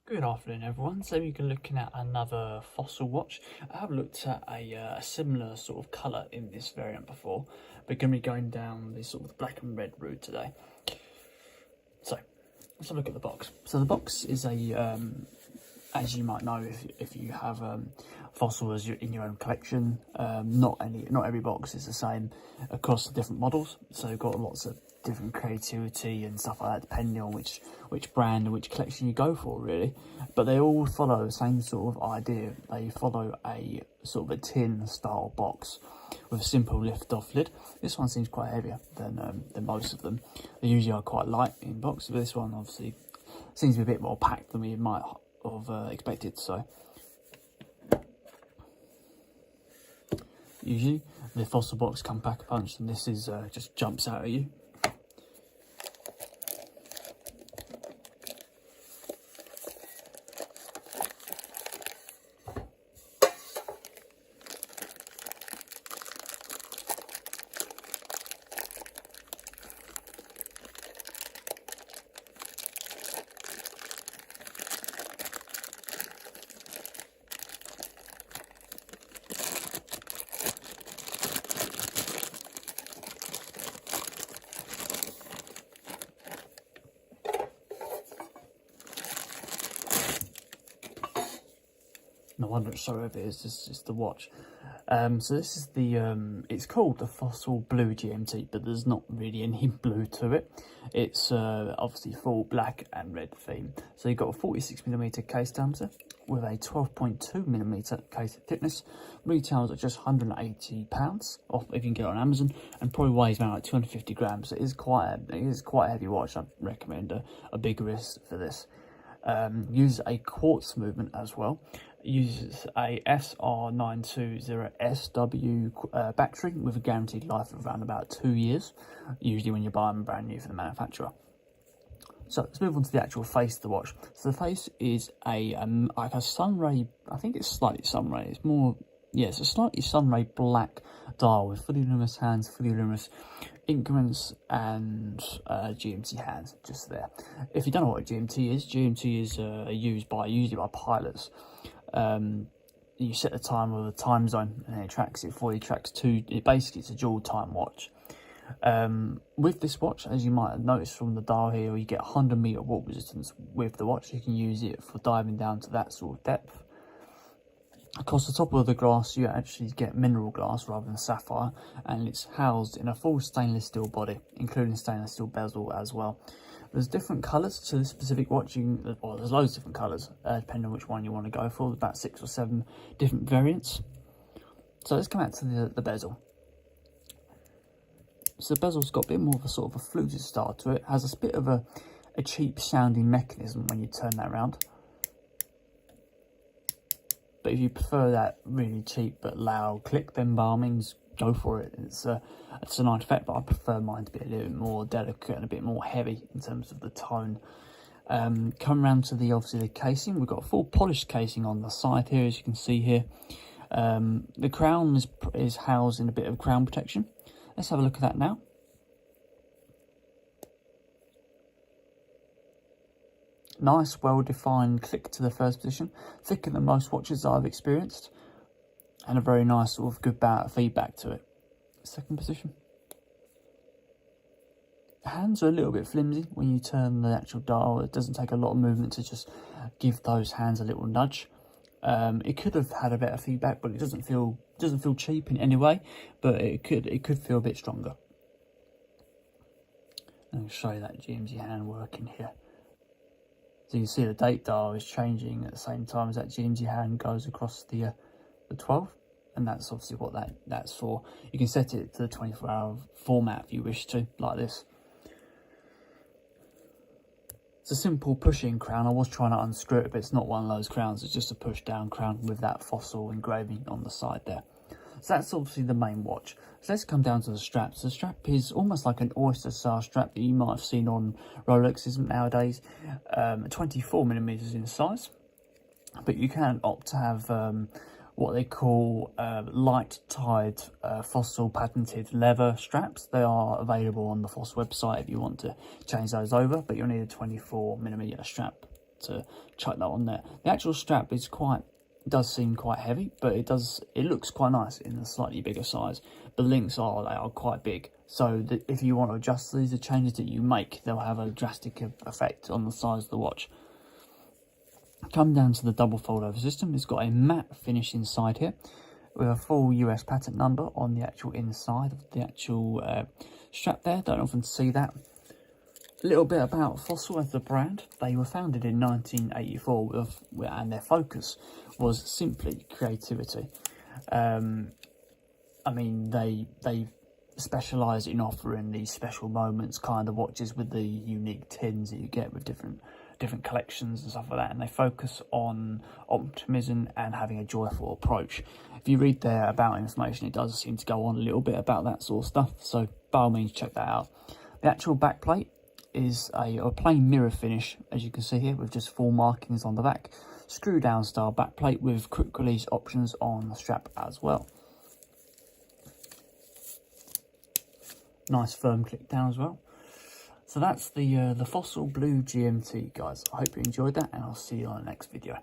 Good afternoon everyone, so you're looking at another fossil watch. I have looked at a similar sort of colour in this variant before, but going to be going down this sort of black and red route today. So, let's have a look at the box. So the box is a, as you might know if you have fossils in your own collection, not every box is the same across the different models, so you've got lots of different creativity and stuff like that depending on which brand and which collection you go for really, but they all follow the same sort of idea. They follow a sort of a tin style box with a simple lift off lid. This one seems quite heavier than most of them. They usually are quite light in box, but this one obviously seems to be a bit more packed than we might have expected. So usually the fossil box come pack a punch, and this is just jumps out at you. No wonder it's so heavy. It's just the watch. So this is the it's called the Fossil Blue GMT, but there's not really any blue to it. It's obviously full black and red theme. So you've got a 46mm case diameter with a 12.2mm case thickness. Retails at just £180 off if you can get it on Amazon, and probably weighs around like 250 grams. So it is quite a heavy watch. I'd recommend a bigger wrist for this. Uses a quartz movement as well. Uses a SR920SW battery with a guaranteed life of around about 2 years, usually when you buy them brand new from the manufacturer. So let's move on to the actual face of the watch. So the face is a like a sunray, I think it's slightly sunray, it's more, yeah, it's a slightly sunray black dial with fully luminous hands, fully luminous increments, and GMT hands just there. If you don't know what a GMT is used usually by pilots. You set the time with a time zone and it tracks it for you. Basically it's a dual time watch. With this watch, as you might have noticed from the dial here, you get 100 meter water resistance with the watch. You can use it for diving down to that sort of depth. Across the top of the glass you actually get mineral glass rather than sapphire, and it's housed in a full stainless steel body, including stainless steel bezel as well. There's different colours to this specific watch. Well, there's loads of different colours, depending on which one you want to go for. There's about 6 or 7 different variants. So let's come back to the bezel. So the bezel's got a bit more of a sort of a fluted style to it. It has a bit of a cheap sounding mechanism when you turn that around. But if you prefer that really cheap but loud click, then by all means go for it. It's a nice effect, but I prefer mine to be a little bit more delicate and a bit more heavy in terms of the tone. Come around to obviously the casing. We've got a full polished casing on the side here, as you can see here. The crown is housed in a bit of crown protection. Let's have a look at that now. Nice, well-defined click to the first position, thicker than most watches I've experienced, and a very nice sort of good bout of feedback to it. Second position. The hands are a little bit flimsy when you turn the actual dial. It doesn't take a lot of movement to just give those hands a little nudge. It could have had a better feedback, but it doesn't feel cheap in any way. But it could feel a bit stronger. I'll show you that GMT hand working here. So you can see the date dial is changing at the same time as that GMT hand goes across the 12, and that's obviously what that's for. You can set it to the 24-hour format if you wish to, like this. It's a simple push-in crown. I was trying to unscrew it, but it's not one of those crowns. It's just a push-down crown with that fossil engraving on the side there. So that's obviously the main watch. So let's come down to the straps. The strap is almost like an oyster-style strap that you might have seen on Rolexes nowadays. 24mm in size, but you can opt to have what they call light-tied Fossil patented leather straps. They are available on the Fossil website if you want to change those over, but you'll need a 24mm strap to chuck that on there. The actual strap is does seem quite heavy, but it looks quite nice in a slightly bigger size. The links are quite big, so that if you want to adjust these, the changes that you make, they'll have a drastic effect on the size of the watch. Come down to the double fold over system. It's got a matte finish inside here with a full US patent number on the actual inside of the actual strap there. Don't often see that. A little bit about Fossil as the brand. They were founded in 1984 and their focus was simply creativity. I mean, they specialise in offering these special moments kind of watches with the unique tins that you get with different collections and stuff like that, and they focus on optimism and having a joyful approach. If you read their about information, it does seem to go on a little bit about that sort of stuff, so by all means check that out. The actual backplate is a plain mirror finish, as you can see here, with just 4 markings on the back. Screw down style backplate with quick release options on the strap as well. Nice firm click down as well. So that's the Fossil Blue GMT, guys. I hope you enjoyed that, and I'll see you on the next video.